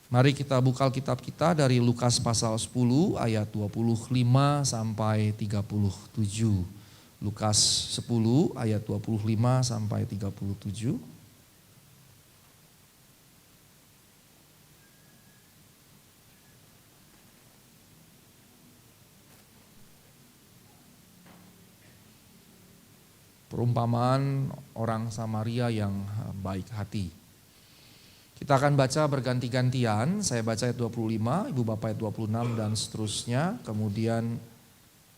Mari kita buka Alkitab kita dari Lukas pasal 10 ayat 25 sampai 37. Lukas 10 ayat 25 sampai 37. Perumpamaan orang Samaria yang baik hati. Kita akan baca berganti-gantian, saya baca ayat 25, Ibu Bapak ayat 26 dan seterusnya. Kemudian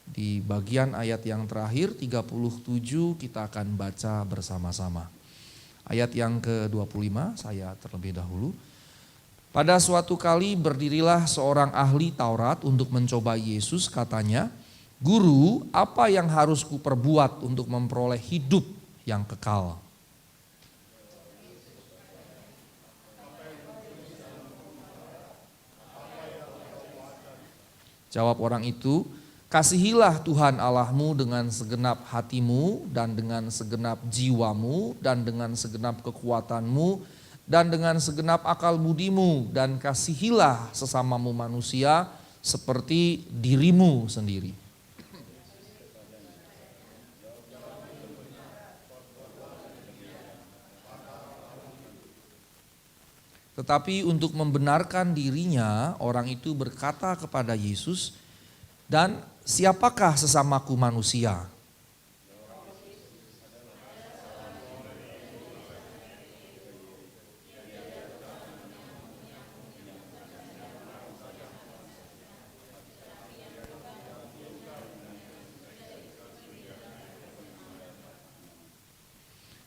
di bagian ayat yang terakhir 37 kita akan baca bersama-sama. Ayat yang ke-25 saya terlebih dahulu. Pada suatu kali berdirilah seorang ahli Taurat untuk mencoba Yesus, katanya, "Guru, apa yang harus kuperbuat untuk memperoleh hidup yang kekal?" Jawab orang itu, "Kasihilah Tuhan Allahmu dengan segenap hatimu dan dengan segenap jiwamu dan dengan segenap kekuatanmu dan dengan segenap akal budimu, dan kasihilah sesamamu manusia seperti dirimu sendiri." Tetapi untuk membenarkan dirinya, orang itu berkata kepada Yesus, "Dan siapakah sesamaku manusia?"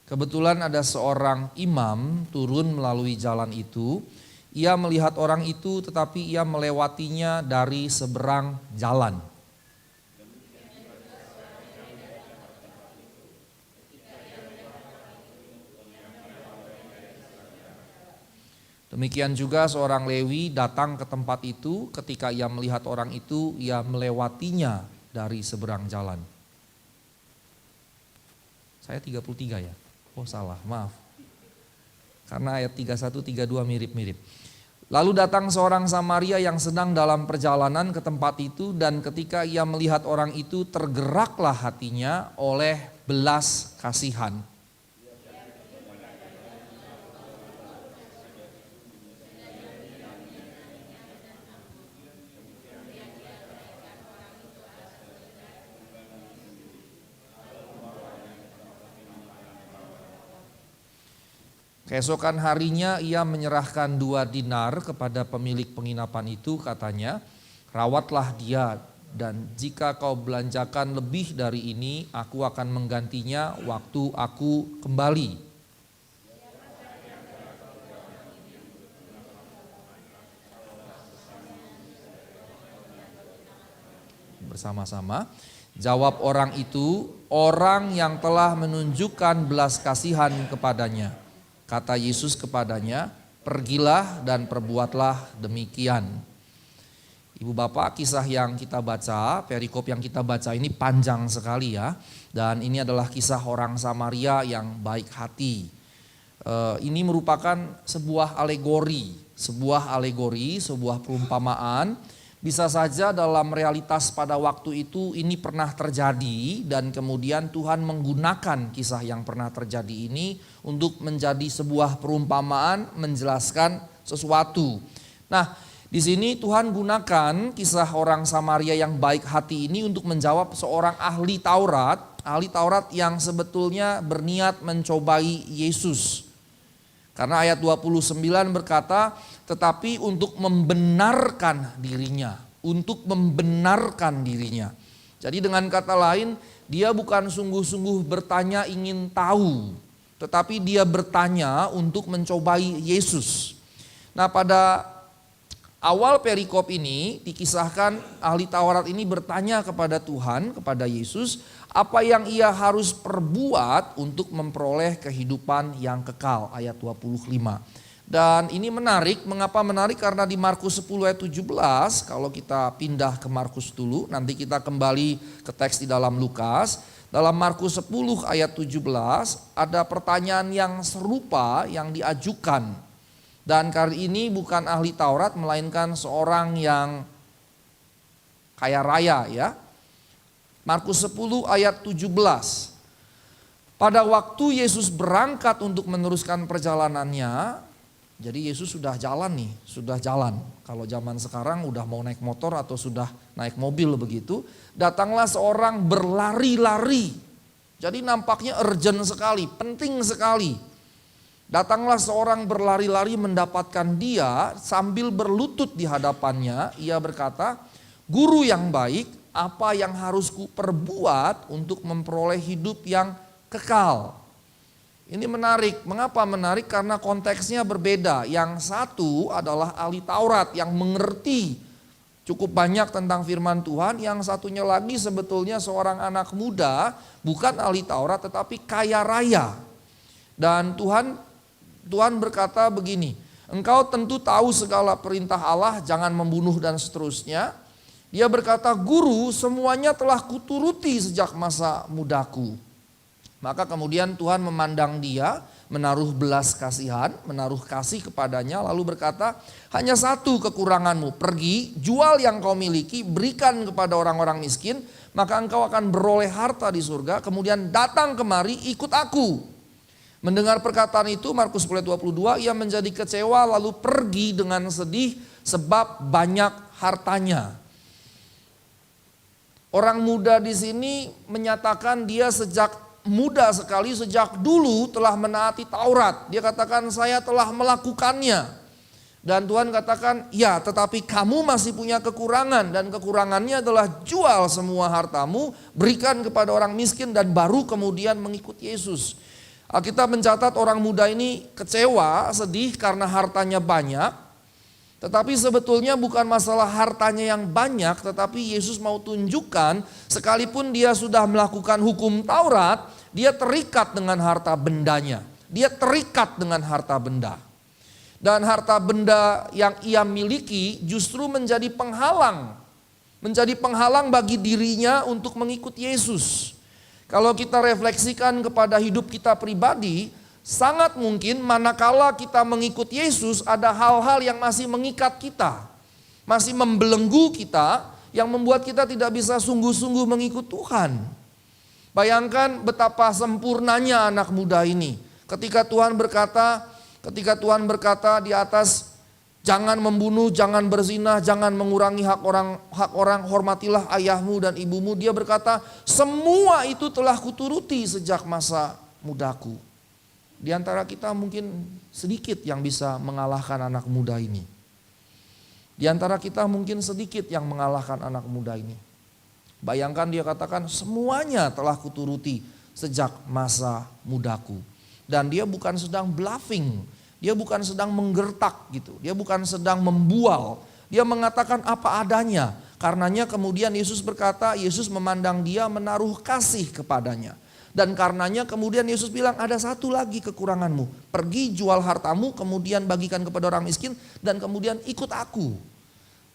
Kebetulan ada seorang imam turun melalui jalan itu. Ia melihat orang itu tetapi ia melewatinya dari seberang jalan. Demikian juga seorang Lewi datang ke tempat itu. Ketika ia melihat orang itu, ia melewatinya dari seberang jalan. Saya 33 ya? Oh salah, maaf. Karena ayat 31, 32 mirip-mirip. Lalu datang seorang Samaria yang sedang dalam perjalanan ke tempat itu, dan ketika ia melihat orang itu, tergeraklah hatinya oleh belas kasihan. Keesokan harinya ia menyerahkan 2 dinar kepada pemilik penginapan itu, katanya, "Rawatlah dia, dan jika kau belanjakan lebih dari ini, aku akan menggantinya waktu aku kembali." Bersama-sama, jawab orang itu, "Orang yang telah menunjukkan belas kasihan kepadanya." Kata Yesus kepadanya, "Pergilah dan perbuatlah demikian." Ibu Bapak, kisah yang kita baca, perikop yang kita baca ini panjang sekali ya. Dan ini adalah kisah orang Samaria yang baik hati. Ini merupakan sebuah alegori, sebuah perumpamaan. Bisa saja dalam realitas pada waktu itu ini pernah terjadi, dan kemudian Tuhan menggunakan kisah yang pernah terjadi ini untuk menjadi sebuah perumpamaan menjelaskan sesuatu. Nah, di sini Tuhan gunakan kisah orang Samaria yang baik hati ini untuk menjawab seorang ahli Taurat yang sebetulnya berniat mencobai Yesus. Karena ayat 29 berkata, tetapi untuk membenarkan dirinya. Jadi dengan kata lain, dia bukan sungguh-sungguh bertanya ingin tahu, tetapi dia bertanya untuk mencobai Yesus. Nah, pada awal perikop ini dikisahkan ahli Taurat ini bertanya kepada Tuhan, kepada Yesus, apa yang ia harus perbuat untuk memperoleh kehidupan yang kekal, ayat 25. Dan ini menarik, mengapa menarik? Karena di Markus 10 ayat 17, kalau kita pindah ke Markus dulu, nanti kita kembali ke teks di dalam Lukas. Dalam Markus 10 ayat 17 ada pertanyaan yang serupa yang diajukan. Dan kali ini bukan ahli Taurat melainkan seorang yang kaya raya ya. Markus 10 ayat 17. Pada waktu Yesus berangkat untuk meneruskan perjalanannya, jadi Yesus sudah jalan nih, sudah jalan. Kalau zaman sekarang udah mau naik motor atau sudah naik mobil begitu, datanglah seorang berlari-lari. Jadi nampaknya urgent sekali, penting sekali. Datanglah seorang berlari-lari mendapatkan dia sambil berlutut di hadapannya. Ia berkata, "Guru yang baik, apa yang harus kuperbuat untuk memperoleh hidup yang kekal?" Ini menarik. Mengapa menarik? Karena konteksnya berbeda. Yang satu adalah ahli Taurat yang mengerti cukup banyak tentang firman Tuhan. Yang satunya lagi sebetulnya seorang anak muda, bukan ahli Taurat tetapi kaya raya. Dan Tuhan berkata begini, "Engkau tentu tahu segala perintah Allah, jangan membunuh dan seterusnya." Dia berkata, "Guru, semuanya telah kuturuti sejak masa mudaku." Maka kemudian Tuhan memandang dia, menaruh belas kasihan, menaruh kasih kepadanya, lalu berkata, "Hanya satu kekuranganmu, pergi, jual yang kau miliki, berikan kepada orang-orang miskin, maka engkau akan beroleh harta di surga, kemudian datang kemari, ikut aku." Mendengar perkataan itu, Markus 10:22, ia menjadi kecewa lalu pergi dengan sedih sebab banyak hartanya. Orang muda di sini menyatakan dia sejak muda sekali, sejak dulu telah menaati Taurat. Dia katakan, "Saya telah melakukannya." Dan Tuhan katakan, "Ya, tetapi kamu masih punya kekurangan, dan kekurangannya adalah jual semua hartamu, berikan kepada orang miskin, dan baru kemudian mengikut Yesus." Alkitab mencatat orang muda ini kecewa, sedih karena hartanya banyak. Tetapi sebetulnya bukan masalah hartanya yang banyak, tetapi Yesus mau tunjukkan sekalipun dia sudah melakukan hukum Taurat, dia terikat dengan harta bendanya. Dia terikat dengan harta benda. Dan harta benda yang ia miliki justru menjadi penghalang. Menjadi penghalang bagi dirinya untuk mengikut Yesus. Kalau kita refleksikan kepada hidup kita pribadi, sangat mungkin manakala kita mengikut Yesus ada hal-hal yang masih mengikat kita. Masih membelenggu kita yang membuat kita tidak bisa sungguh-sungguh mengikut Tuhan. Bayangkan betapa sempurnanya anak muda ini. Ketika Tuhan berkata di atas, "Jangan membunuh, jangan berzina, jangan mengurangi hak orang, hormatilah ayahmu dan ibumu." Dia berkata, "Semua itu telah kuturuti sejak masa mudaku." Di antara kita mungkin sedikit yang bisa mengalahkan anak muda ini. Di antara kita mungkin sedikit yang mengalahkan anak muda ini. Bayangkan dia katakan, "Semuanya telah kuturuti sejak masa mudaku." Dan dia bukan sedang bluffing, dia bukan sedang menggertak gitu, dia bukan sedang membual. Dia mengatakan apa adanya. Karenanya kemudian Yesus berkata, Yesus memandang dia, menaruh kasih kepadanya. Dan karenanya kemudian Yesus bilang, "Ada satu lagi kekuranganmu. Pergi jual hartamu, kemudian bagikan kepada orang miskin, dan kemudian ikut aku."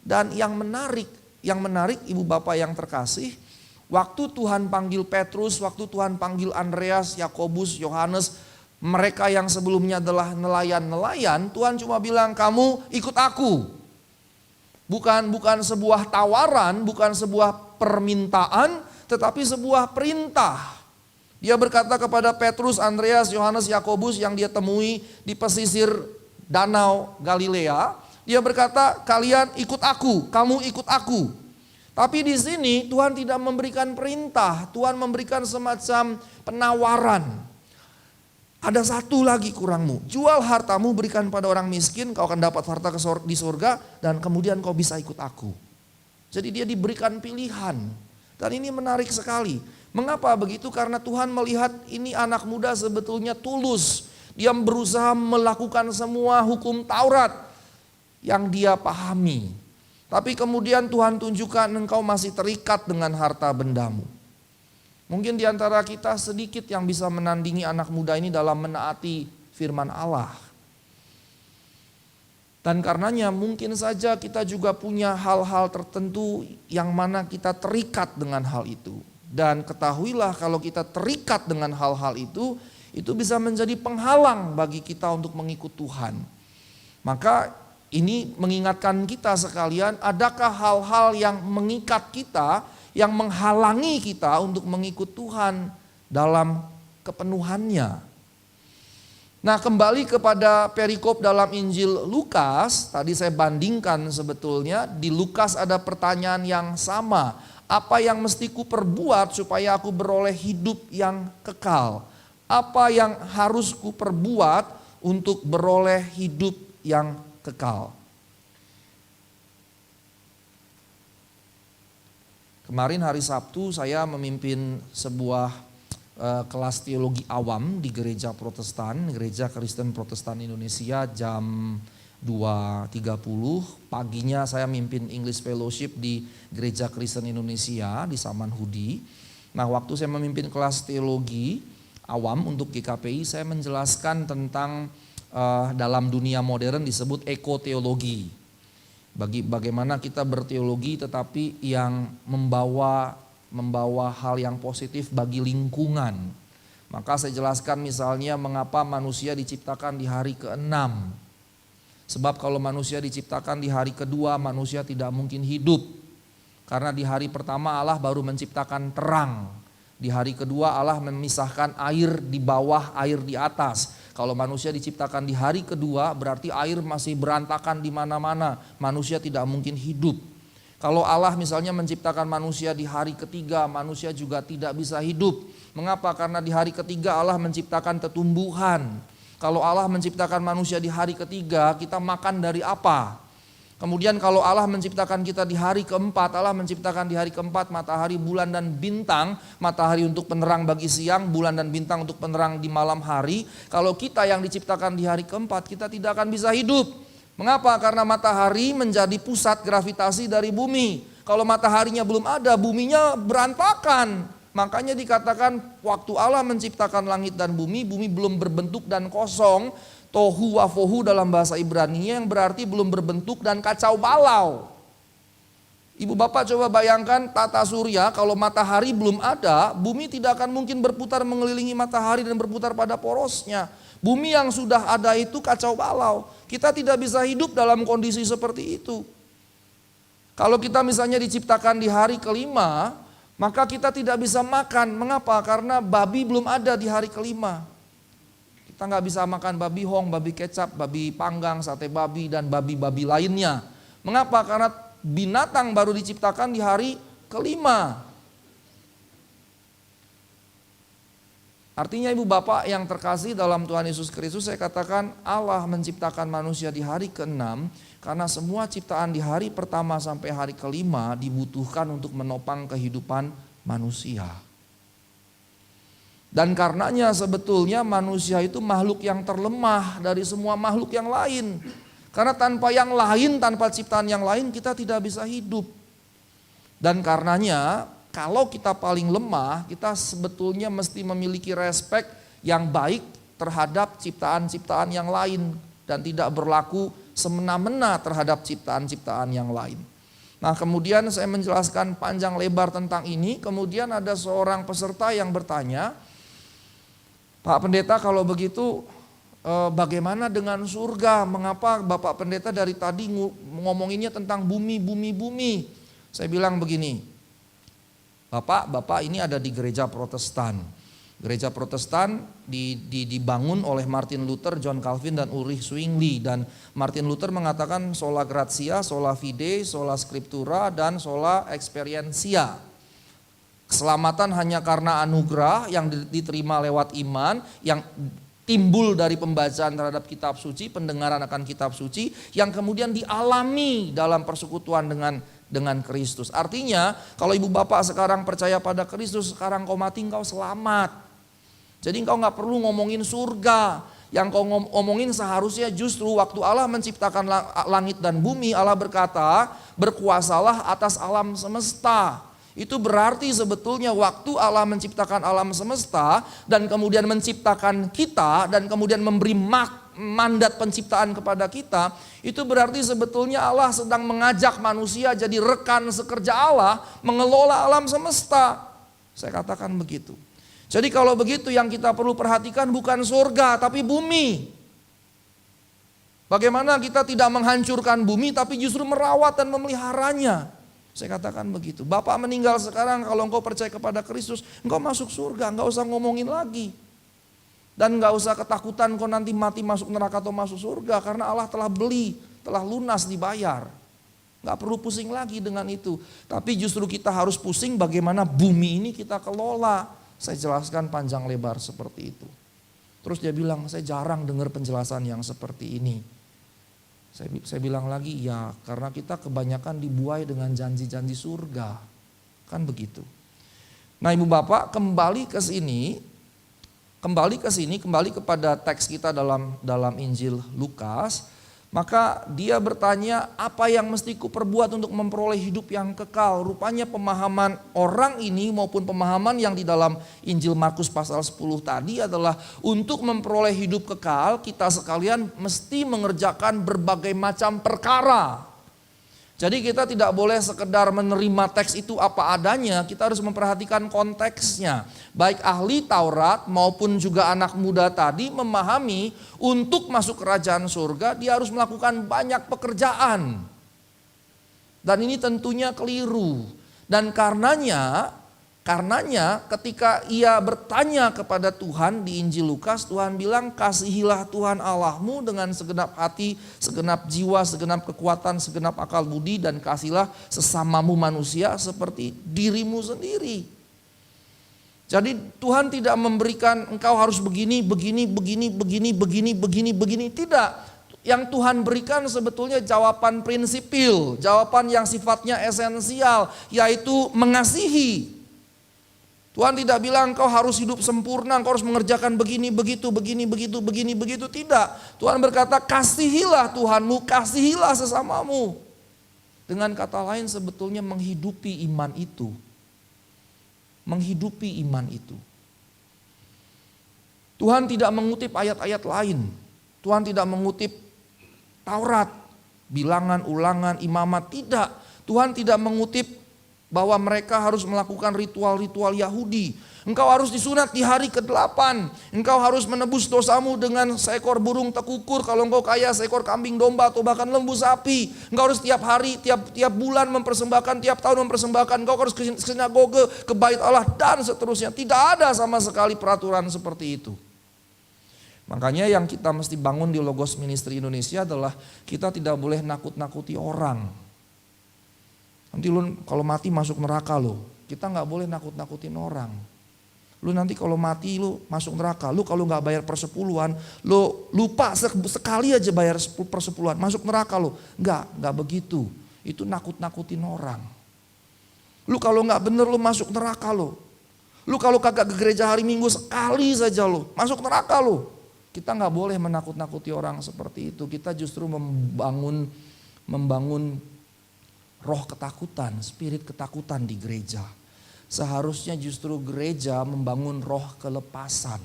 Dan yang menarik ibu bapak yang terkasih, waktu Tuhan panggil Petrus, waktu Tuhan panggil Andreas, Yakobus, Yohanes, mereka yang sebelumnya adalah nelayan-nelayan, Tuhan cuma bilang, "Kamu ikut aku." Bukan sebuah tawaran, bukan sebuah permintaan, tetapi sebuah perintah. Dia berkata kepada Petrus, Andreas, Yohanes, Yakobus yang dia temui di pesisir Danau Galilea. Dia berkata, "Kalian ikut aku, kamu ikut aku." Tapi di sini Tuhan tidak memberikan perintah, Tuhan memberikan semacam penawaran. "Ada satu lagi kurangmu, jual hartamu, berikan pada orang miskin, kau akan dapat harta di surga, dan kemudian kau bisa ikut aku." Jadi dia diberikan pilihan. Dan ini menarik sekali. Mengapa begitu? Karena Tuhan melihat ini anak muda sebetulnya tulus. Dia berusaha melakukan semua hukum Taurat yang dia pahami. Tapi kemudian Tuhan tunjukkan engkau masih terikat dengan harta bendamu. Mungkin di antara kita sedikit yang bisa menandingi anak muda ini dalam menaati firman Allah. Dan karenanya mungkin saja kita juga punya hal-hal tertentu yang mana kita terikat dengan hal itu. Dan ketahuilah kalau kita terikat dengan hal-hal itu bisa menjadi penghalang bagi kita untuk mengikut Tuhan. Maka ini mengingatkan kita sekalian, adakah hal-hal yang mengikat kita, yang menghalangi kita untuk mengikut Tuhan dalam kepenuhannya. Nah, kembali kepada perikop dalam Injil Lukas, tadi saya bandingkan sebetulnya di Lukas ada pertanyaan yang sama. Apa yang mesti ku perbuat supaya aku beroleh hidup yang kekal? Apa yang harus ku perbuat untuk beroleh hidup yang kekal? Kemarin hari Sabtu saya memimpin sebuah kelas teologi awam di gereja Protestan, gereja Kristen Protestan Indonesia jam 2.30. Paginya saya mimpin English Fellowship di gereja Kristen Indonesia di Samanhudi. Nah, waktu saya memimpin kelas teologi awam untuk GKPI, saya menjelaskan tentang dalam dunia modern disebut ekoteologi. Bagaimana kita berteologi tetapi yang membawa hal yang positif bagi lingkungan. Maka saya jelaskan misalnya mengapa manusia diciptakan di hari ke-6. Sebab kalau manusia diciptakan di hari kedua, manusia tidak mungkin hidup. Karena di hari pertama Allah baru menciptakan terang. Di hari kedua Allah memisahkan air di bawah, air di atas. Kalau manusia diciptakan di hari kedua berarti air masih berantakan di mana-mana. Manusia tidak mungkin hidup. Kalau Allah misalnya menciptakan manusia di hari ketiga, manusia juga tidak bisa hidup. Mengapa? Karena di hari ketiga Allah menciptakan tetumbuhan. Kalau Allah menciptakan manusia di hari ketiga, kita makan dari apa? Kemudian kalau Allah menciptakan kita di hari keempat, Allah menciptakan di hari keempat matahari, bulan dan bintang. Matahari untuk penerang bagi siang, bulan dan bintang untuk penerang di malam hari. Kalau kita yang diciptakan di hari keempat, kita tidak akan bisa hidup. Mengapa? Karena matahari menjadi pusat gravitasi dari bumi. Kalau mataharinya belum ada, buminya berantakan. Makanya dikatakan waktu Allah menciptakan langit dan bumi belum berbentuk dan kosong. Tohu wafohu dalam bahasa Ibrani yang berarti belum berbentuk dan kacau balau. Ibu bapak coba bayangkan tata surya, kalau matahari belum ada, bumi tidak akan mungkin berputar mengelilingi matahari dan berputar pada porosnya. Bumi yang sudah ada itu kacau balau. Kita tidak bisa hidup dalam kondisi seperti itu. Kalau kita misalnya diciptakan di hari kelima, maka kita tidak bisa makan. Mengapa? Karena babi belum ada di hari kelima. Kita nggak bisa makan babi hong, babi kecap, babi panggang, sate babi, dan babi-babi lainnya. Mengapa? Karena binatang baru diciptakan di hari kelima. Artinya ibu bapak yang terkasih dalam Tuhan Yesus Kristus, saya katakan Allah menciptakan manusia di hari ke-6 karena semua ciptaan di hari pertama sampai hari kelima dibutuhkan untuk menopang kehidupan manusia. Dan karenanya sebetulnya manusia itu makhluk yang terlemah dari semua makhluk yang lain. Karena tanpa yang lain, tanpa ciptaan yang lain kita tidak bisa hidup. Dan karenanya kalau kita paling lemah, kita sebetulnya mesti memiliki respek yang baik terhadap ciptaan-ciptaan yang lain dan tidak berlaku semena-mena terhadap ciptaan-ciptaan yang lain. Nah, kemudian saya menjelaskan panjang lebar tentang ini, kemudian ada seorang peserta yang bertanya, Pak Pendeta, kalau begitu bagaimana dengan surga? Mengapa Bapak Pendeta dari tadi ngomonginnya tentang bumi? Saya bilang begini, Bapak ini ada di gereja Protestan. Gereja Protestan dibangun oleh Martin Luther, John Calvin, dan Ulrich Zwingli. Dan Martin Luther mengatakan sola gratia, sola fide, sola scriptura, dan sola experientia. Keselamatan hanya karena anugerah yang diterima lewat iman, yang timbul dari pembacaan terhadap kitab suci, pendengaran akan kitab suci, yang kemudian dialami dalam persekutuan dengan Kristus. Artinya kalau ibu bapak sekarang percaya pada Kristus, sekarang kau mati engkau selamat. Jadi engkau gak perlu ngomongin surga. Yang kau ngomongin seharusnya justru waktu Allah menciptakan langit dan bumi, Allah berkata berkuasalah atas alam semesta. Itu berarti sebetulnya waktu Allah menciptakan alam semesta dan kemudian menciptakan kita dan kemudian memberi mandat penciptaan kepada kita, itu berarti sebetulnya Allah sedang mengajak manusia jadi rekan sekerja Allah mengelola alam semesta. Saya katakan begitu. Jadi kalau begitu yang kita perlu perhatikan bukan surga tapi bumi. Bagaimana kita tidak menghancurkan bumi tapi justru merawat dan memeliharanya. Saya katakan begitu. Bapak meninggal sekarang, kalau engkau percaya kepada Kristus, engkau masuk surga, enggak usah ngomongin lagi. Dan enggak usah ketakutan kau nanti mati masuk neraka atau masuk surga, karena Allah telah beli, telah lunas dibayar. Enggak perlu pusing lagi dengan itu. Tapi justru kita harus pusing bagaimana bumi ini kita kelola. Saya jelaskan panjang lebar seperti itu. Terus dia bilang, saya jarang dengar penjelasan yang seperti ini. Saya bilang lagi, ya karena kita kebanyakan dibuai dengan janji-janji surga. Kan begitu. Nah ibu bapak, kembali kepada teks kita dalam Injil Lukas. Maka dia bertanya, apa yang mesti kuperbuat untuk memperoleh hidup yang kekal? Rupanya pemahaman orang ini maupun pemahaman yang di dalam Injil Markus pasal 10 tadi adalah untuk memperoleh hidup kekal kita sekalian mesti mengerjakan berbagai macam perkara. Jadi kita tidak boleh sekedar menerima teks itu apa adanya, kita harus memperhatikan konteksnya. Baik ahli Taurat maupun juga anak muda tadi memahami untuk masuk kerajaan surga dia harus melakukan banyak pekerjaan. Dan ini tentunya keliru. Dan karenanya ketika ia bertanya kepada Tuhan di Injil Lukas, Tuhan bilang kasihilah Tuhan Allahmu dengan segenap hati, segenap jiwa, segenap kekuatan, segenap akal budi, dan kasihlah sesamamu manusia seperti dirimu sendiri. Jadi Tuhan tidak memberikan engkau harus begini, tidak. Yang Tuhan berikan sebetulnya jawaban prinsipil, jawaban yang sifatnya esensial, yaitu mengasihi. Tuhan tidak bilang engkau harus hidup sempurna, engkau harus mengerjakan begini, begitu, tidak. Tuhan berkata kasihilah Tuhanmu, kasihilah sesamamu. Dengan kata lain sebetulnya menghidupi iman itu. Menghidupi iman itu. Tuhan tidak mengutip ayat-ayat lain. Tuhan tidak mengutip Taurat, Bilangan, Ulangan, Imamat, tidak. Tuhan tidak mengutip bahwa mereka harus melakukan ritual-ritual Yahudi. Engkau harus disunat di hari ke-8. Engkau harus menebus dosamu dengan seekor burung tekukur. Kalau engkau kaya seekor kambing domba atau bahkan lembu sapi. Engkau harus tiap hari, tiap bulan mempersembahkan, tiap tahun mempersembahkan. Engkau harus ke sinagoge, ke bait Allah dan seterusnya. Tidak ada sama sekali peraturan seperti itu. Makanya yang kita mesti bangun di Logos Ministry Indonesia adalah kita tidak boleh nakut-nakuti orang. Nanti lu kalau mati masuk neraka lo. Kita nggak boleh nakut-nakutin orang. Lu nanti kalau mati lu masuk neraka. Lu kalau nggak bayar persepuluhan, lu lupa sekali aja bayar persepuluhan, masuk neraka lo. Nggak begitu. Itu nakut-nakutin orang. Lu kalau nggak bener lu masuk neraka lo. Lu kalau kagak ke gereja hari Minggu sekali saja lo, masuk neraka lo. Kita nggak boleh menakut-nakuti orang seperti itu. Kita justru membangun roh ketakutan, spirit ketakutan di gereja. Seharusnya justru gereja membangun roh kelepasan.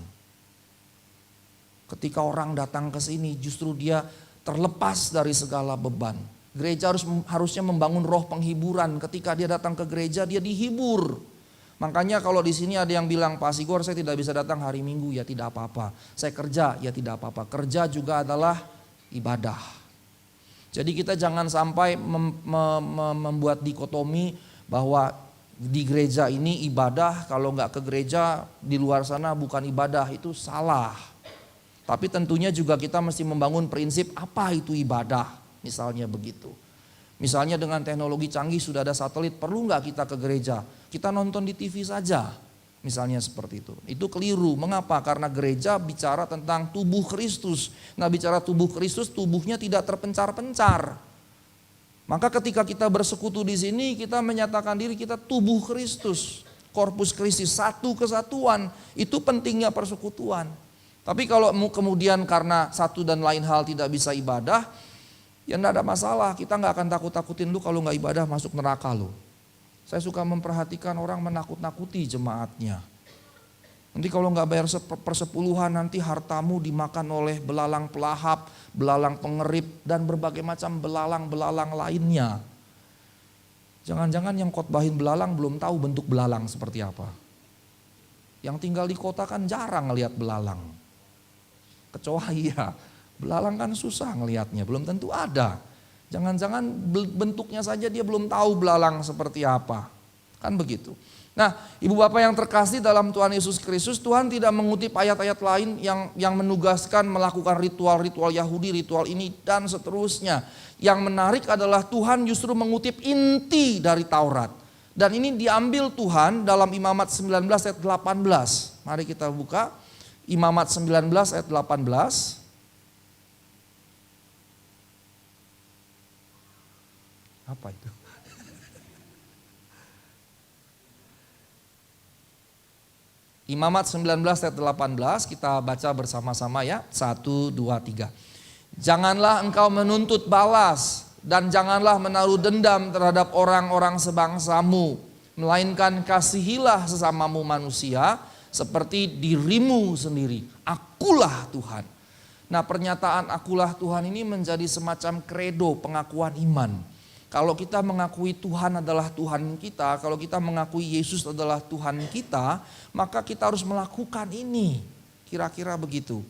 Ketika orang datang ke sini justru dia terlepas dari segala beban. Gereja harusnya membangun roh penghiburan. Ketika dia datang ke gereja dia dihibur. Makanya kalau di sini ada yang bilang, Pak Sigor saya tidak bisa datang hari Minggu, ya tidak apa-apa. Saya kerja, ya tidak apa-apa. Kerja juga adalah ibadah. Jadi kita jangan sampai membuat dikotomi bahwa di gereja ini ibadah, kalau nggak ke gereja di luar sana bukan ibadah, itu salah. Tapi tentunya juga kita mesti membangun prinsip apa itu ibadah, misalnya begitu. Misalnya dengan teknologi canggih sudah ada satelit, perlu nggak kita ke gereja? Kita nonton di TV saja. Misalnya seperti itu. Itu keliru. Mengapa? Karena gereja bicara tentang tubuh Kristus. Nah bicara tubuh Kristus, tubuhnya tidak terpencar-pencar. Maka ketika kita bersekutu di sini, kita menyatakan diri kita tubuh Kristus. Korpus Kristi, satu kesatuan. Itu pentingnya persekutuan. Tapi kalau kemudian karena satu dan lain hal tidak bisa ibadah, ya enggak ada masalah. Kita enggak akan takut-takutin lu kalau enggak ibadah masuk neraka lu. Saya suka memperhatikan orang menakut-nakuti jemaatnya. Nanti kalau nggak bayar persepuluhan nanti hartamu dimakan oleh belalang pelahap, belalang pengerip, dan berbagai macam belalang-belalang lainnya. Jangan-jangan yang khotbahin belalang belum tahu bentuk belalang seperti apa. Yang tinggal di kota kan jarang ngelihat belalang. Kecoa iya, Belalang kan susah ngelihatnya, belum tentu ada. Jangan-jangan bentuknya saja dia belum tahu belalang seperti apa. Kan begitu. Nah, ibu bapak yang terkasih dalam Tuhan Yesus Kristus, Tuhan tidak mengutip ayat-ayat lain yang menugaskan melakukan ritual-ritual Yahudi, ritual ini dan seterusnya. Yang menarik adalah Tuhan justru mengutip inti dari Taurat. Dan ini diambil Tuhan dalam Imamat 19 ayat 18. Mari kita buka Imamat 19 ayat 18. Apa itu? Imamat 19 ayat 18 kita baca bersama-sama ya. 1, 2, 3. Janganlah engkau menuntut balas dan janganlah menaruh dendam terhadap orang-orang sebangsamu. Melainkan kasihilah sesamamu manusia seperti dirimu sendiri. Akulah Tuhan. Nah, pernyataan akulah Tuhan ini menjadi semacam kredo pengakuan iman. Kalau kita mengakui Tuhan adalah Tuhan kita, kalau kita mengakui Yesus adalah Tuhan kita, maka kita harus melakukan ini. Kira-kira begitu.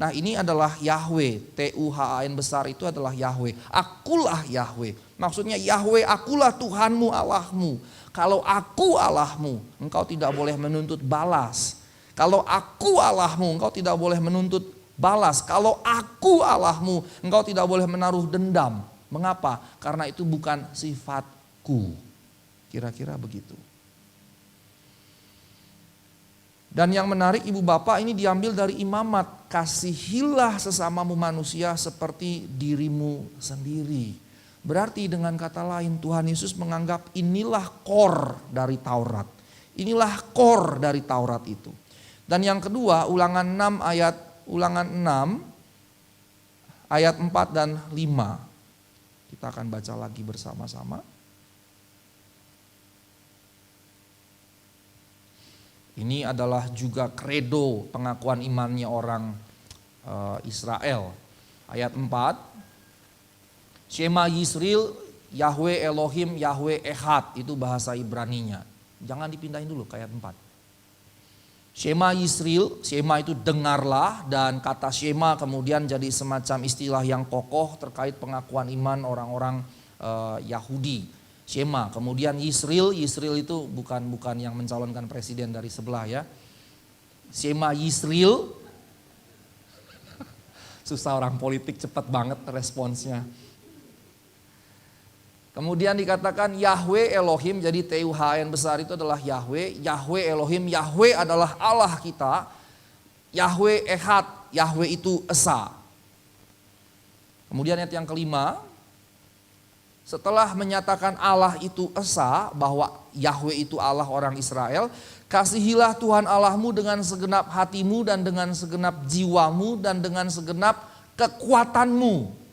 Nah, ini adalah Yahweh, Tuhan besar itu adalah Yahweh. Akulah Yahweh. Maksudnya Yahweh, akulah Tuhanmu, Allahmu. Kalau aku Allahmu, engkau tidak boleh menuntut balas. Kalau aku Allahmu, engkau tidak boleh menuntut balas. Kalau aku Allahmu, engkau tidak boleh menaruh dendam. Mengapa? Karena itu bukan sifatku. Kira-kira begitu. Dan yang menarik ibu bapak ini diambil dari Imamat. Kasihilah sesamamu manusia seperti dirimu sendiri. Berarti dengan kata lain Tuhan Yesus menganggap inilah core dari Taurat. Inilah core dari Taurat itu. Dan yang kedua Ulangan 6 ayat 4 dan 5. Kita akan baca lagi bersama-sama. Ini adalah juga kredo pengakuan imannya orang Israel. Ayat 4. Shema Yisrael, Yahweh Elohim, Yahweh Echad. Itu bahasa Ibraninya. Jangan dipindahin dulu ke ayat 4. Shema Yisrael, Shema itu dengarlah, dan kata Shema kemudian jadi semacam istilah yang kokoh terkait pengakuan iman orang-orang Yahudi. Shema, kemudian Yisrael itu bukan yang mencalonkan presiden dari sebelah ya. Shema Yisrael, susah orang politik cepat banget responsnya. Kemudian dikatakan Yahweh Elohim, jadi Tuhan besar itu adalah Yahweh. Yahweh Elohim, Yahweh adalah Allah kita. Yahweh Echad, Yahweh itu Esa. Kemudian ayat yang kelima, setelah menyatakan Allah itu Esa, bahwa Yahweh itu Allah orang Israel, kasihilah Tuhan Allahmu dengan segenap hatimu dan dengan segenap jiwamu dan dengan segenap kekuatanmu.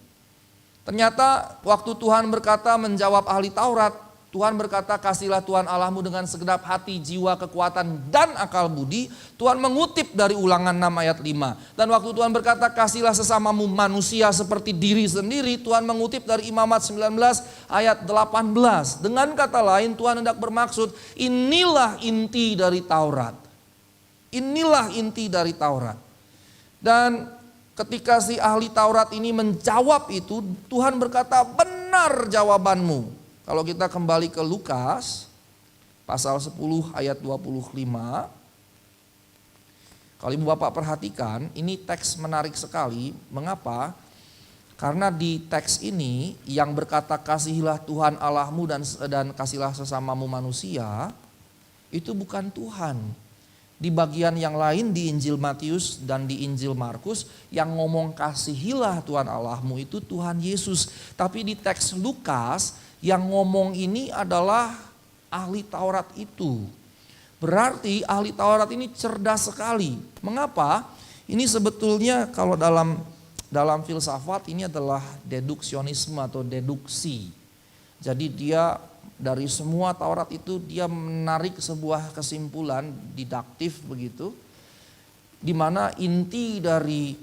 Ternyata waktu Tuhan berkata menjawab ahli Taurat, Tuhan berkata kasihlah Tuhan Allahmu dengan segenap hati, jiwa, kekuatan dan akal budi. Tuhan mengutip dari Ulangan 6 ayat 5. Dan waktu Tuhan berkata kasihlah sesamamu manusia seperti diri sendiri, Tuhan mengutip dari Imamat 19 ayat 18. Dengan kata lain Tuhan hendak bermaksud inilah inti dari Taurat. Inilah inti dari Taurat. Dan ketika si ahli Taurat ini menjawab itu, Tuhan berkata benar jawabanmu. Kalau kita kembali ke Lukas pasal 10 ayat 25. Kalau ibu bapak perhatikan, ini teks menarik sekali. Mengapa? Karena di teks ini yang berkata kasihilah Tuhan Allahmu dan kasihilah sesamamu manusia, itu bukan Tuhan. Di bagian yang lain di Injil Matius dan di Injil Markus yang ngomong kasihilah Tuhan Allahmu itu Tuhan Yesus. Tapi di teks Lukas yang ngomong ini adalah ahli Taurat itu. Berarti ahli Taurat ini cerdas sekali. Mengapa? Ini sebetulnya kalau dalam filsafat ini adalah deduksionisme atau deduksi. Jadi dia dari semua Taurat itu dia menarik sebuah kesimpulan didaktif begitu, di mana inti dari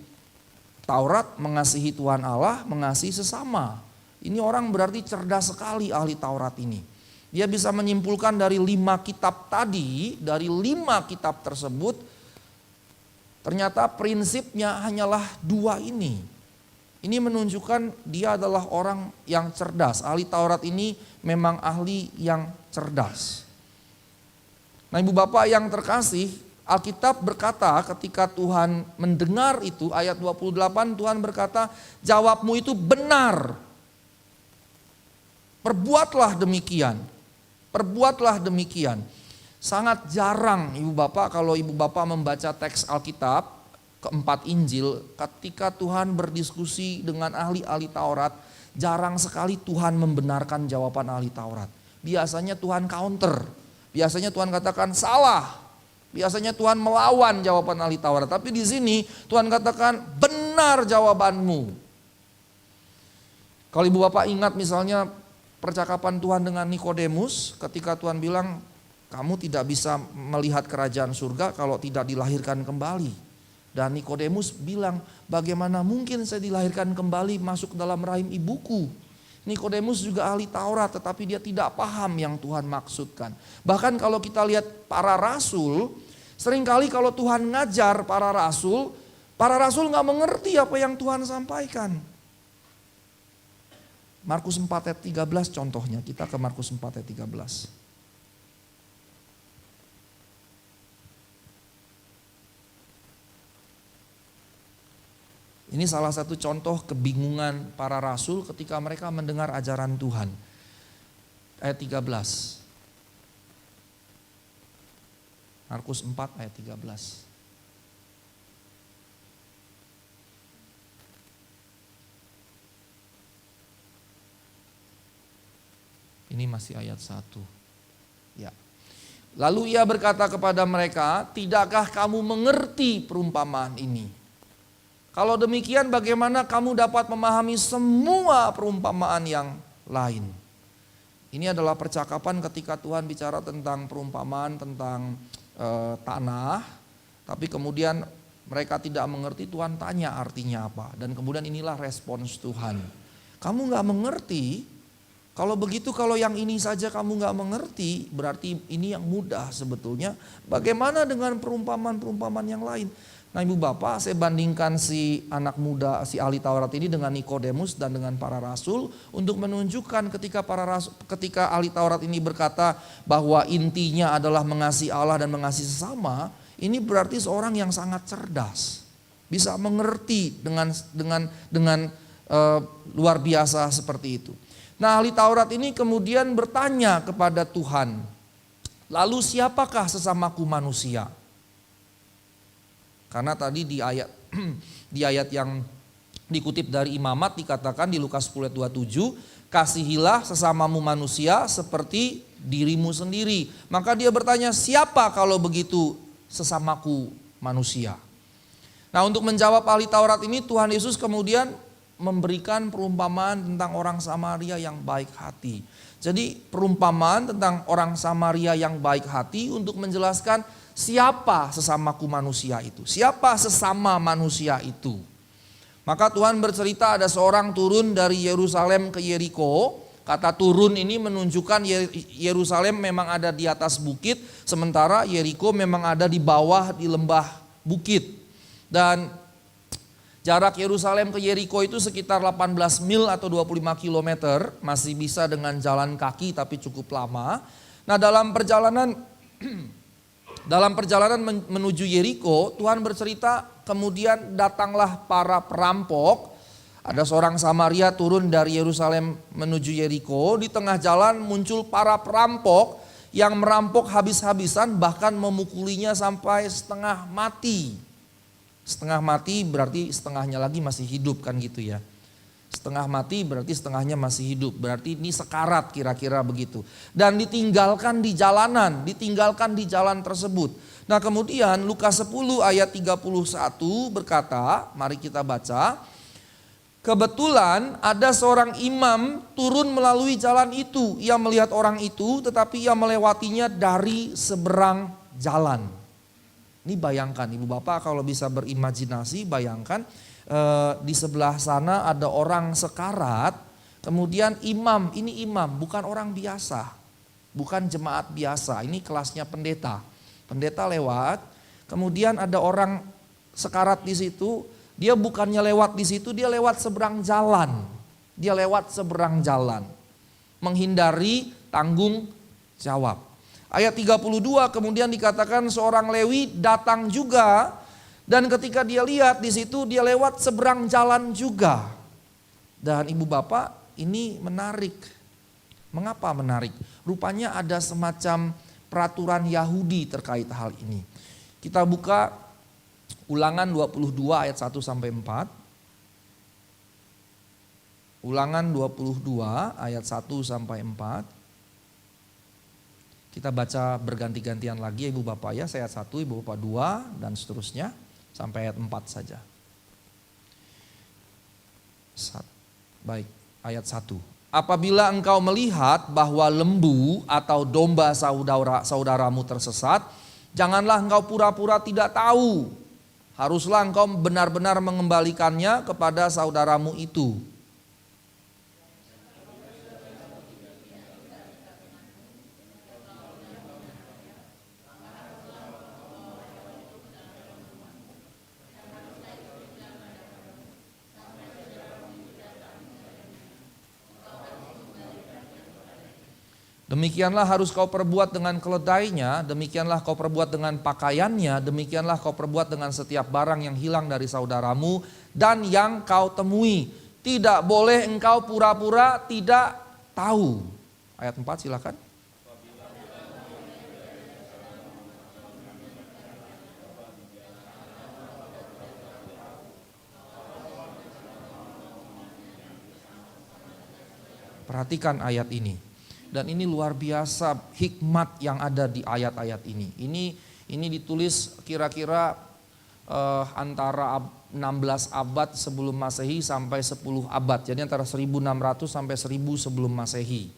Taurat mengasihi Tuhan Allah, mengasihi sesama. Ini orang berarti cerdas sekali ahli Taurat ini. Dia bisa menyimpulkan dari 5 kitab tadi, dari 5 kitab tersebut, ternyata prinsipnya hanyalah 2 ini. Ini menunjukkan dia adalah orang yang cerdas. Ahli Taurat ini memang ahli yang cerdas. Nah, Ibu Bapak yang terkasih, Alkitab berkata ketika Tuhan mendengar itu, ayat 28 Tuhan berkata, jawabmu itu benar. Perbuatlah demikian. Perbuatlah demikian. Sangat jarang Ibu Bapak kalau Ibu Bapak membaca teks Alkitab, keempat Injil, ketika Tuhan berdiskusi dengan ahli-ahli Taurat, jarang sekali Tuhan membenarkan jawaban ahli Taurat. Biasanya Tuhan counter, biasanya Tuhan katakan salah, biasanya Tuhan melawan jawaban ahli Taurat. Tapi di sini Tuhan katakan benar jawabanmu. Kalau Ibu Bapak ingat misalnya percakapan Tuhan dengan Nikodemus ketika Tuhan bilang, kamu tidak bisa melihat kerajaan surga kalau tidak dilahirkan kembali. Dan Nikodemus bilang, bagaimana mungkin saya dilahirkan kembali masuk dalam rahim ibuku. Nikodemus juga ahli Taurat, tetapi dia tidak paham yang Tuhan maksudkan. Bahkan kalau kita lihat para rasul, seringkali kalau Tuhan ngajar para rasul nggak mengerti apa yang Tuhan sampaikan. Markus 4 ayat 13 contohnya, kita ke Markus 4 ayat 13. Ini salah satu contoh kebingungan para rasul ketika mereka mendengar ajaran Tuhan. Ayat 13. Markus 4 ayat 13. Ini masih ayat 1. Ya. Lalu ia berkata kepada mereka, tidakkah kamu mengerti perumpamaan ini? Kalau demikian bagaimana kamu dapat memahami semua perumpamaan yang lain? Ini adalah percakapan ketika Tuhan bicara tentang perumpamaan tentang tanah. Tapi kemudian mereka tidak mengerti, Tuhan tanya artinya apa. Dan kemudian inilah respons Tuhan. Kamu gak mengerti? Kalau begitu, kalau yang ini saja kamu gak mengerti, berarti ini yang mudah sebetulnya. Bagaimana dengan perumpamaan-perumpamaan yang lain? Nah Ibu Bapak, saya bandingkan si anak muda, si ahli Taurat ini dengan Nikodemus dan dengan para rasul untuk menunjukkan ketika ahli Taurat ini berkata bahwa intinya adalah mengasihi Allah dan mengasihi sesama, ini berarti seorang yang sangat cerdas, bisa mengerti dengan luar biasa seperti itu. Nah ahli Taurat ini kemudian bertanya kepada Tuhan, lalu siapakah sesamaku manusia? Karena tadi di ayat yang dikutip dari Imamat dikatakan di Lukas 10 ayat 27, kasihilah sesamamu manusia seperti dirimu sendiri. Maka dia bertanya, siapa kalau begitu sesamaku manusia? Nah untuk menjawab ahli Taurat ini, Tuhan Yesus kemudian memberikan perumpamaan tentang orang Samaria yang baik hati. Jadi perumpamaan tentang orang Samaria yang baik hati untuk menjelaskan siapa sesamaku manusia itu? Siapa sesama manusia itu? Maka Tuhan bercerita ada seorang turun dari Yerusalem ke Yeriko. Kata turun ini menunjukkan Yerusalem memang ada di atas bukit, sementara Yeriko memang ada di bawah di lembah bukit. Dan jarak Yerusalem ke Yeriko itu sekitar 18 mil atau 25 km, masih bisa dengan jalan kaki tapi cukup lama. Nah dalam perjalanan menuju Yeriko, Tuhan bercerita kemudian datanglah para perampok. Ada seorang Samaria turun dari Yerusalem menuju Yeriko. Di tengah jalan muncul para perampok yang merampok habis-habisan, bahkan memukulinya sampai setengah mati. Setengah mati berarti setengahnya lagi masih hidup kan gitu ya. Setengah mati berarti setengahnya masih hidup. Berarti ini sekarat kira-kira begitu. Dan ditinggalkan di jalanan, ditinggalkan di jalan tersebut. Nah kemudian Lukas 10 ayat 31 berkata, mari kita baca. Kebetulan ada seorang imam turun melalui jalan itu. Ia melihat orang itu tetapi ia melewatinya dari seberang jalan. Ini bayangkan Ibu Bapak kalau bisa berimajinasi, bayangkan di sebelah sana ada orang sekarat, kemudian imam, ini imam bukan orang biasa, bukan jemaat biasa, ini kelasnya pendeta. Pendeta lewat, kemudian ada orang sekarat di situ, Dia bukannya lewat di situ, dia lewat seberang jalan. Dia lewat seberang jalan. Menghindari tanggung jawab. Ayat 32 kemudian dikatakan seorang Lewi datang juga. Dan ketika dia lihat di situ dia lewat seberang jalan juga. Dan ibu bapak ini menarik. Mengapa menarik? Rupanya ada semacam peraturan Yahudi terkait hal ini. Kita buka Ulangan 22 ayat 1 sampai 4. Ulangan 22 ayat 1 sampai 4. Kita baca berganti-gantian lagi ibu bapak ya. Saya ayat 1, ibu bapak 2 dan seterusnya sampai ayat 4 saja. Baik, ayat 1. Apabila engkau melihat bahwa lembu atau domba saudaramu tersesat, janganlah engkau pura-pura tidak tahu. Haruslah engkau benar-benar mengembalikannya kepada saudaramu itu. Demikianlah harus kau perbuat dengan keledainya, demikianlah kau perbuat dengan pakaiannya, demikianlah kau perbuat dengan setiap barang yang hilang dari saudaramu dan yang kau temui. Tidak boleh engkau pura-pura tidak tahu. Ayat 4 silakan. Perhatikan ayat ini. Dan ini luar biasa hikmat yang ada di ayat-ayat ini. Ini ditulis kira-kira antara 16 abad sebelum Masehi sampai 10 abad. Jadi antara 1600 sampai 1000 sebelum Masehi.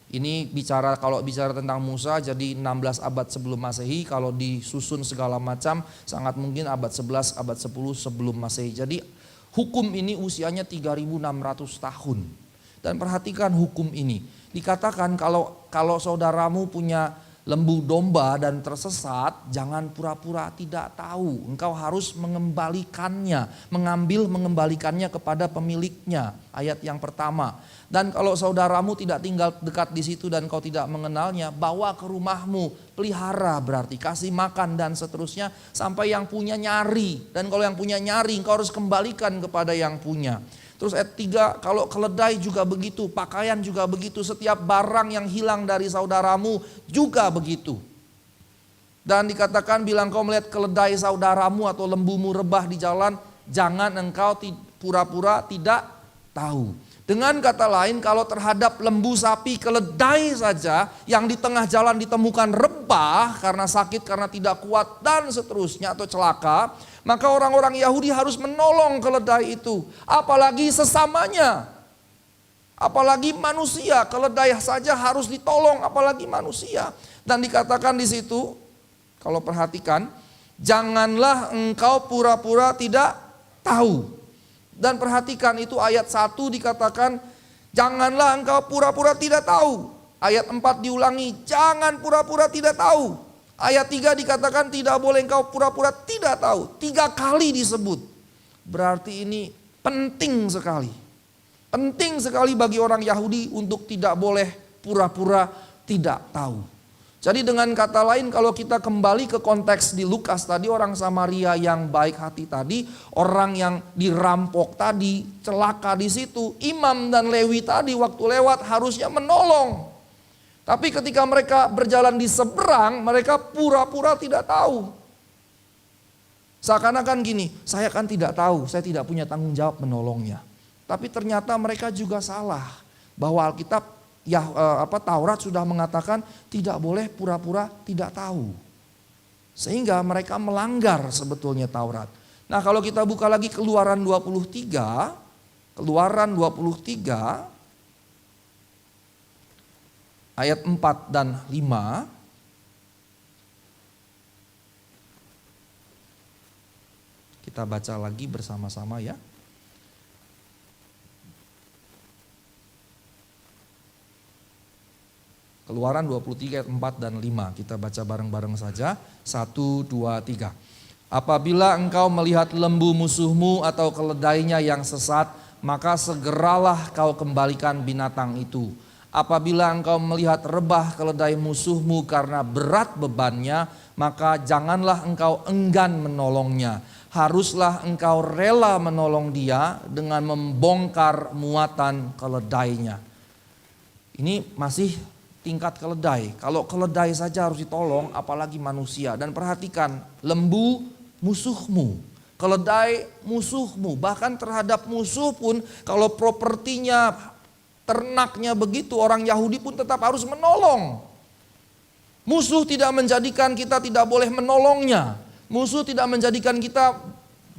Ini kalau bicara tentang Musa jadi 16 abad sebelum Masehi. Kalau disusun segala macam sangat mungkin abad 11, abad 10 sebelum Masehi. Jadi hukum ini usianya 3600 tahun. Dan perhatikan hukum ini. Dikatakan kalau saudaramu punya lembu domba dan tersesat, jangan pura-pura tidak tahu. Engkau harus mengembalikannya kepada pemiliknya. Ayat yang pertama. Dan kalau saudaramu tidak tinggal dekat di situ dan kau tidak mengenalnya, bawa ke rumahmu, pelihara berarti kasih makan dan seterusnya sampai yang punya nyari. Dan kalau yang punya nyari, engkau harus kembalikan kepada yang punya. Terus ayat 3, kalau keledai juga begitu, pakaian juga begitu, setiap barang yang hilang dari saudaramu juga begitu. Dan dikatakan bila engkau melihat keledai saudaramu atau lembumu rebah di jalan, jangan engkau pura-pura tidak tahu. Dengan kata lain, kalau terhadap lembu, sapi, keledai saja yang di tengah jalan ditemukan rebah karena sakit, karena tidak kuat dan seterusnya atau celaka, maka orang-orang Yahudi harus menolong keledai itu. Apalagi sesamanya, apalagi manusia, keledai saja harus ditolong, apalagi manusia. Dan dikatakan di situ, kalau perhatikan, janganlah engkau pura-pura tidak tahu. Dan perhatikan itu ayat 1 dikatakan, janganlah engkau pura-pura tidak tahu. Ayat 4 diulangi, jangan pura-pura tidak tahu. Ayat 3 dikatakan tidak boleh engkau pura-pura tidak tahu. 3 kali disebut. Berarti ini penting sekali. Penting sekali bagi orang Yahudi untuk tidak boleh pura-pura tidak tahu. Jadi dengan kata lain kalau kita kembali ke konteks di Lukas tadi, orang Samaria yang baik hati tadi, orang yang dirampok tadi, celaka di situ, imam dan Lewi tadi waktu lewat harusnya menolong. Tapi ketika mereka berjalan di seberang, mereka pura-pura tidak tahu. Seakan-akan gini, saya kan tidak tahu, saya tidak punya tanggung jawab menolongnya. Tapi ternyata mereka juga salah, bahwa Alkitab Taurat sudah mengatakan tidak boleh pura-pura tidak tahu. Sehingga mereka melanggar sebetulnya Taurat. Nah, kalau kita buka lagi Keluaran 23 ayat 4 dan 5. Kita baca lagi bersama-sama ya. Keluaran 23 ayat 4 dan 5. Kita baca bareng-bareng saja. 1, 2, 3. Apabila engkau melihat lembu musuhmu atau keledainya yang sesat, maka segeralah kau kembalikan binatang itu. Apabila engkau melihat rebah keledai musuhmu karena berat bebannya, maka janganlah engkau enggan menolongnya. Haruslah engkau rela menolong dia dengan membongkar muatan keledainya. Ini masih tingkat keledai. Kalau keledai saja harus ditolong, apalagi manusia. Dan perhatikan, lembu musuhmu, keledai musuhmu. Bahkan terhadap musuh pun, kalau propertinya, ternaknya begitu, orang Yahudi pun tetap harus menolong. Musuh tidak menjadikan kita tidak boleh menolongnya. Musuh tidak menjadikan kita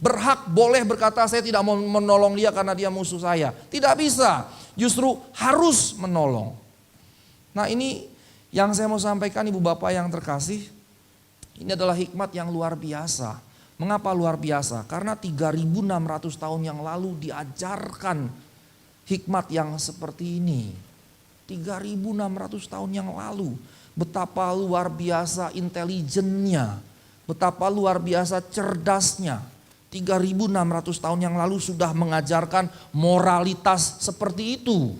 berhak boleh berkata saya tidak mau menolong dia karena dia musuh saya. Tidak bisa, justru harus menolong. Nah, ini yang saya mau sampaikan Ibu Bapak yang terkasih. Ini adalah hikmat yang luar biasa. Mengapa luar biasa? Karena 3.600 tahun yang lalu diajarkan hikmat yang seperti ini. 3.600 tahun yang lalu. Betapa luar biasa intelijennya. Betapa luar biasa cerdasnya. 3.600 tahun yang lalu sudah mengajarkan moralitas seperti itu.